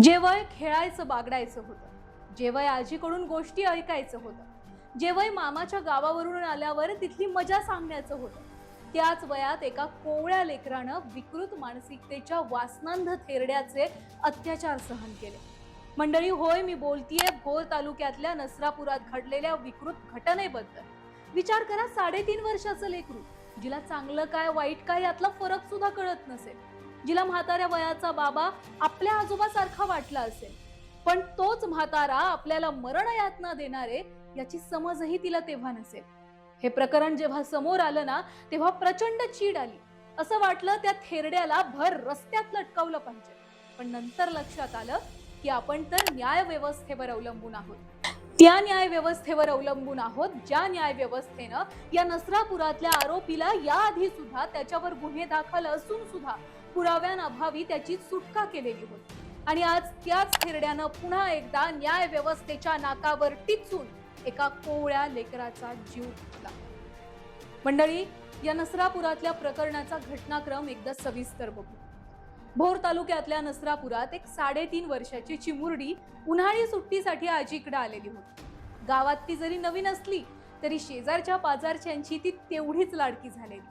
जे वय खेळायचं बागडायचं होतं, जे वय आजीकडून गोष्टी ऐकायचं होतं, जे वय मामाच्या गावावरून आल्यावर तिथली मजा सांगण्याचं होतं, त्याच वयात एका कोवळ्या लेकरानं विकृत मानसिकतेच्या वासनांध थेरड्याचे अत्याचार सहन केले. मंडळी, होय, मी बोलतीये भोर तालुक्यातल्या नसरापुरात घडलेल्या विकृत घटनेबद्दल. विचार करा, 3.5 वर्षाचं लेकरू, जिला चांगलं काय वाईट काय यातला फरक सुद्धा कळत नसेल, जिला म्हाताऱ्या वयाचा बाबा आपल्या आजोबासारखा वाटला असेल, पण तोच म्हातारा आपल्याला मरण यातना देणारे याची समजही तिला तेव्हा नसेल. हे प्रकरण जेव्हा समोर आलं ना, तेव्हा प्रचंड चीड आली. असं वाटलं त्या थेरड्याला भर रस्त्यात लटकावलं पाहिजे. पण नंतर लक्षात आलं की आपण तर न्याय व्यवस्थेवर अवलंबून आहोत. त्या न्याय व्यवस्थेवर अवलंबून आहोत ज्या न्याय व्यवस्थेनं या नसरापुरातल्या आरोपीला याआधी सुद्धा त्याच्यावर गुन्हे दाखल असून सुद्धा पुराव्यांअभावी त्याची सुटका केलेली होती. आणि आज त्याच थेरड्यानं पुन्हा एकदा न्याय व्यवस्थेच्या नाकावर टिचून एका कोवळ्या लेकराचा जीव घेतला. मंडळी, या नसरापुरातल्या प्रकरणाचा घटनाक्रम एकदा सविस्तर बघू. भोर तालुक्यातल्या नसरापुरात एक 3.5 वर्षाची चिमुरडी उन्हाळी सुट्टीसाठी आजीकडे आलेली होती. गावात ती जरी नवीन असली तरी शेजारच्या पाजारच्यांची ती तेवढीच लाडकी झालेली.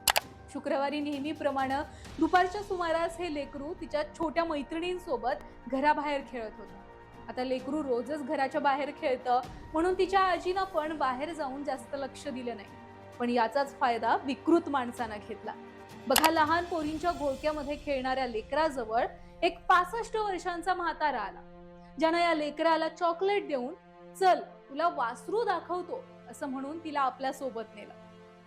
शुक्रवारी नेहमीप्रमाणे दुपारच्या सुमारास हे लेकरू तिच्या छोट्या मैत्रिणींसोबत घराबाहेर खेळत होतं. आता लेकरू रोजच घराच्या बाहेर खेळतं म्हणून तिच्या आजीनं पण बाहेर जाऊन जास्त लक्ष दिलं नाही. पण याचाच फायदा विकृत माणसानं घेतला. बघा, लहान पोरींच्या घोळक्यामध्ये खेळणाऱ्या लेकराजवळ एक 65 वर्षांचा म्हातारा आला, ज्यानं या लेकराला चॉकलेट देऊन चल तुला वासरू दाखवतो असं म्हणून तिला आपल्या सोबत नेलं.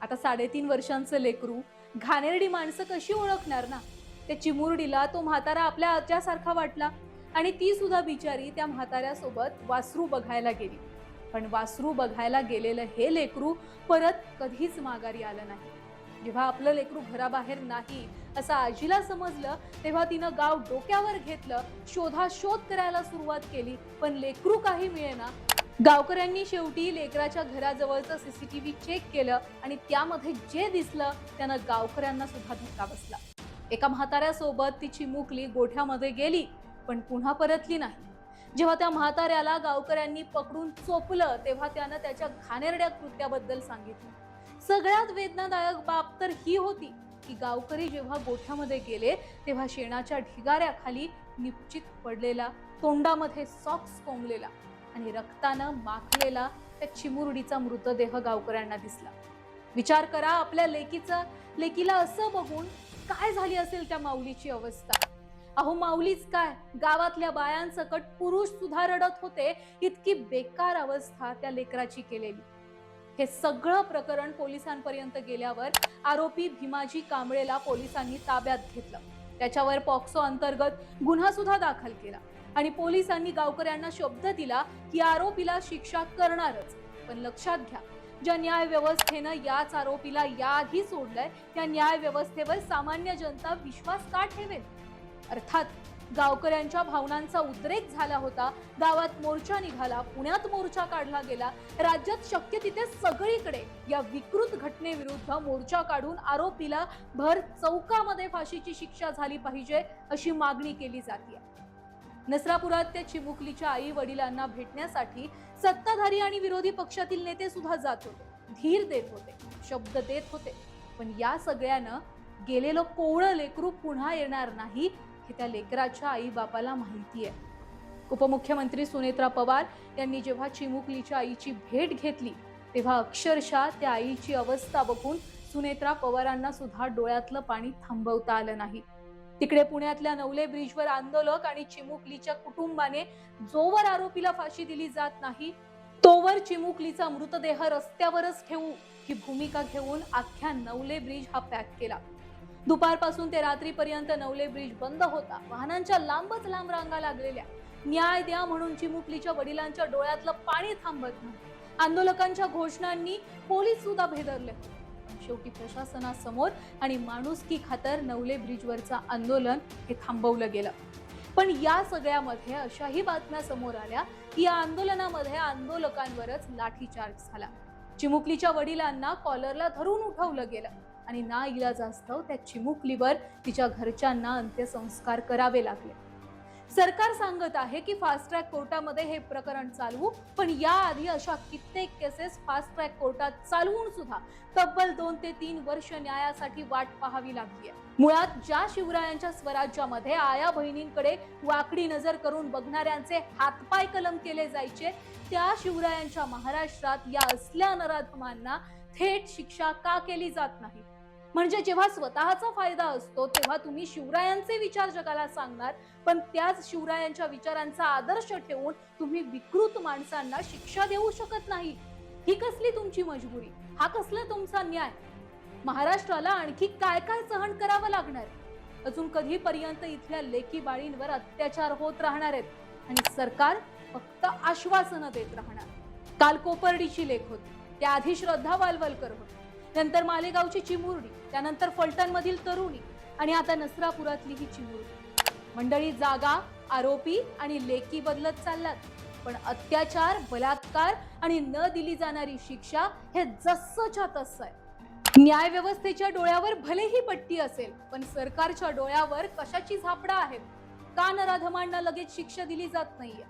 आता 3.5 वर्षांचं लेकरू घाणेरडी माणसं कशी ओळखणार ना. त्या चिमुरडीला तो म्हातारा आपल्या आज्यासारखा वाटला आणि ती सुद्धा बिचारी त्या म्हाताऱ्यासोबत वासरू बघायला गेली. पण वासरू बघायला गेलेलं हे लेकरू परत कधीच माघारी आलं नाही. जेव्हा आपलं लेकरू घराबाहेर नाही असं आजीला समजलं तेव्हा तिनं गाव डोक्यावर घेतलं, शोधाशोध करायला सुरुवात केली, पण लेकरू काही मिळेना. गावकऱ्यांनी शेवटी लेकराच्या घराजवळचं CCTV चेक केलं आणि त्यामध्ये जे दिसलं त्यानं गावकऱ्यांना सुद्धा धक्का बसला. एका म्हाताऱ्यासोबत ती चिमुकली गोठ्यामध्ये गेली पण पुन्हा परतली नाही. जेव्हा त्या म्हाताऱ्याला गावकऱ्यांनी पकडून चोपलं तेव्हा त्यानं त्याच्या घाणेरड्या कृत्याबद्दल सांगितलं. सगळ्यात वेदनादायक बाब तर ही होती की गावकरी जेव्हा गोठ्यामध्ये गेले तेव्हा शेणाच्या ढिगाऱ्याखाली निपचित पडलेला, तोंडामध्ये सॉक्स कोंबलेला आणि रक्तानं माखलेला त्या चिमुरडीचा मृतदेह गावकऱ्यांना दिसला. विचार करा, आपल्या लेकीला असं बघून काय झाली असेल त्या माऊलीची अवस्था. अहो, माऊलीच काय, गावातल्या बायांसकट पुरुष सुद्धा रडत होते. इतकी बेकार अवस्था त्या लेकराची केलेली. हे सगळं प्रकरण पोलिसांपर्यंत गेल्यावर आरोपी भीमाजी कांबळेला पोलिसांनी ताब्यात घेतलं. त्याच्यावर पॉक्सो अंतर्गत गुन्हा सुद्धा दाखल केला आणि पोलिसांनी गावकऱ्यांना शब्द दिला की आरोपीला शिक्षा करणारच. पण लक्षात घ्या, ज्या न्याय व्यवस्थेनं याच आरोपीला याआधी सोडलंय त्या न्याय व्यवस्थेवर सामान्य जनता विश्वास का ठेवेल? अर्थात गावकऱ्यांच्या भावनांचा उद्रेक झाला होता. गावात मोर्चा निघाला, पुण्यात मोर्चा काढला गेला. राज्यात शक्य तिथे सगळीकडे या विकृत घटनेविरुद्ध मोर्चा काढून आरोपीला भर चौकामध्ये फाशीची शिक्षा झाली पाहिजे अशी मागणी केली जाते. नसरापुरात त्या चिमुकलीच्या आई वडिलांना भेटण्यासाठी सत्ताधारी आणि विरोधी पक्षातील नेते सुद्धा जात होते, धीर देत होते, शब्द देत होते. पण या सगळ्यानं गेलेलं कोवळं लेकरू पुन्हा येणार नाही हे त्या लेकराच्या आई बापाला माहिती आहे. उपमुख्यमंत्री सुनेत्रा पवार यांनी जेव्हा चिमुकलीच्या आईची भेट घेतली तेव्हा अक्षरशः त्या आईची अवस्था बघून सुनेत्रा पवारांना सुद्धा डोळ्यातलं पाणी थांबवता आलं नाही. तिकडे पुण्यातल्या नवले ब्रिजवर आंदोलक आणि चिमुकलीच्या कुटुंबाने जोवर आरोपीला फाशी दिली जात नाही तोवर चिमुकलीचा मृतदेह रस्त्यावरच ठेवू ही भूमिका घेऊन अख्ख्या नवले ब्रिज हा पॅक केला. दुपारपासून ते रात्रीपर्यंत नवले ब्रिज बंद होता. वाहनांच्या लांबच लांब रांगा लागलेल्या. न्याय द्या म्हणून चिमुकलीच्या वडिलांच्या डोळ्यातलं पाणी थांबत नव्हतं. आंदोलकांच्या घोषणांनी पोलीस सुद्धा भेदरले. शेवटी प्रशासनासमोर आणि माणुसकी खातर नवले ब्रिजवरचं आंदोलन हे थांबवलं गेलं. पण या सगळ्यामध्ये अशाही बातम्या समोर आल्या की या आंदोलनामध्ये आंदोलकांवरच लाठीचार्ज झाला. चिमुकलीच्या वडिलांना कॉलरला धरून उठवलं गेलं आणि नाइलाजास्तव त्या चिमुकलीवर तिच्या घरच्यांना अंत्यसंस्कार करावे लागले. सरकार सांगत आहे की फास्ट ट्रॅक कोर्टामध्ये हे प्रकरण चालवू, पण याआधी अशा कित्येक केसेस फास्ट ट्रॅक कोर्टात चालवून सुद्धा तब्बल 2 ते 3 वर्ष न्यायासाठी वाट पाहावी लागली आहे. मुळात ज्या शिवरायांच्या स्वराज्यामध्ये आया बहिणींकडे वाकडी नजर करून बघणाऱ्यांचे हातपाय कलम केले जायचे, त्या शिवरायांच्या महाराष्ट्रात या असल्या नराधमांना थेट शिक्षा का केली जात नाही? म्हणजे जेव्हा स्वतःचा फायदा असतो तेव्हा तुम्ही शिवरायांचे विचार जगाला सांगणार, पण त्याच शिवरायांच्या विचारांचा आदर्श ठेवून तुम्ही विकृत माणसांना शिक्षा देऊ शकत नाही. ही कसली तुमची मजबुरी? हा कसला तुमचा न्याय? महाराष्ट्राला आणखी काय काय सहन करावं लागणार? अजून कधीपर्यंत इथल्या लेकी बाळींवर अत्याचार होत राहणार आहेत आणि सरकार फक्त आश्वासनं देत राहणार? काल कोपर्डीची लेख होती, त्याआधी श्रद्धा वालवलकर होती, नंतर मालेगावची चिमुरडी, त्यानंतर फलटण मधील तरुणी आणि आता नसरापुरातली ही चिमुरडी. मंडळी, जागा, आरोपी आणि लेकी बदलत चाललात, पण अत्याचार, बलात्कार आणि न दिली जाणारी शिक्षा हे जसंच्या तसं आहे. न्याय व्यवस्थेच्या डोळ्यावर भलेही पट्टी असेल, पण सरकारच्या डोळ्यावर कशाची झापडा आहे? का नराधमांना लगेच शिक्षा दिली जात नाहीये?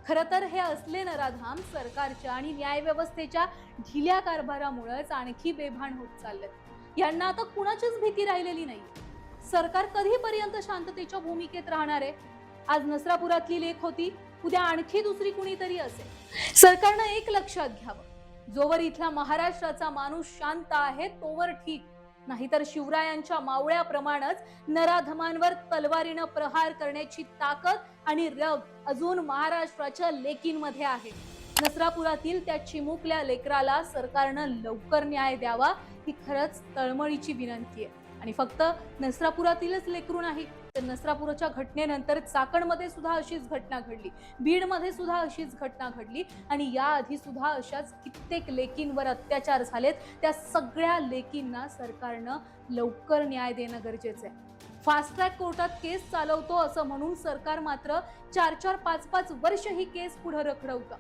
खरं तर हे असले नराधाम सरकारच्या आणि न्याय व्यवस्थेच्या ढिल्या कारभारामुळेच आणखी बेभान होत चाललेत. यांना आता कुणाचीच भीती राहिलेली नाही. सरकार कधीपर्यंत शांततेच्या भूमिकेत राहणार आहे? आज नसरापुरातली लेख होती, उद्या आणखी दुसरी कुणीतरी असेल. सरकारनं एक लक्षात घ्यावं, जोवर इथला महाराष्ट्राचा माणूस शांत आहे तोवर ठीक, नाहीतर शिवरायांच्या मावळ्याप्रमाणेच नराधमांवर तलवारीनं प्रहार करण्याची ताकद आणि रग अजून महाराष्ट्राच्या लेकींमध्ये आहे. नसरापुरातील त्या चिमुकल्या लेकराला सरकारनं लवकर न्याय द्यावा, ही खरंच तळमळीची विनंती आहे. आणि फक्त नसरापुरातीलच लेकरू नाही, तर नसरापुराच्या घटनेनंतर चाकणमध्ये सुद्धा अशीच घटना घडली, बीडमध्ये सुद्धा अशीच घटना घडली आणि याआधी सुद्धा अशाच कित्येक लेकींवर अत्याचार झालेत. त्या सगळ्या लेकींना सरकारनं लवकर न्याय देणं गरजेचं आहे. फास्ट ट्रॅक कोर्टात केस चालवतो असं म्हणून सरकार मात्र 4-4, 5-5 वर्ष ही केस पुढे रखडवतं.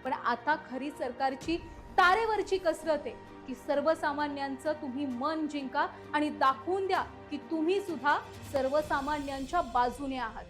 पण आता खरी सरकारची तारेवरची कसरत आहे की सर्वसामान्यांचं तुम्ही मन जिंका आणि दाखवून द्या की तुम्ही सुद्धा सर्वसामान्यांच्या बाजूने आहात.